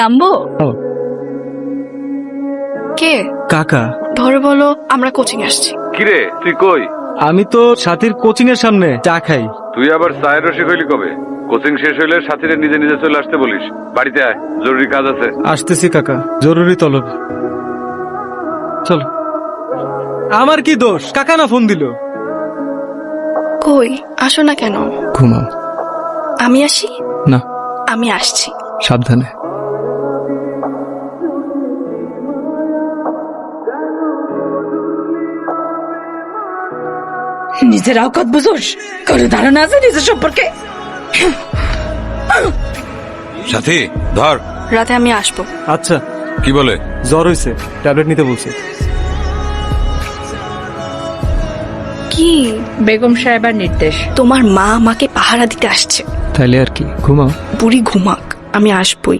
নামবো? কে? কাকা। ধরে বলো আমরা কোচিং আসছি। কিরে তুই কই? আমি তো সাথীর কোচিং এর সামনে চা খাই। তুই আবার চায়ের রসিক হইলি কবে? কোচিং শেষ হইলে সাথীরে নিজে নিজে চলে আসতে বলিস। বাড়িতে আয়, জরুরি কাজ আছে। আসতেছি কাকা, জরুরি তলব। চলো। আমার কি দোষ? কাকা না ফোন দিল। কই আসো না কেন? ঘুমাও। আমি আসি? না, আমি আসছি। সাবধানে। নিজের আওকাত বুঝোস? কোনো ধারণা আছে নিজের সম্পর্কে? সাথী ধর। রাতে আমি আসবো। আচ্ছা, কি বলে? জ্বর হয়েছে, ট্যাবলেট নিতে বলছে। কি? বেগম সাহেবের নির্দেশ। তোমার মা আমাকে পাহারা দিতে আসছে। তাইলে আর কি, ঘুমাও। বুড়ি ঘুমাক, আমি আসবই।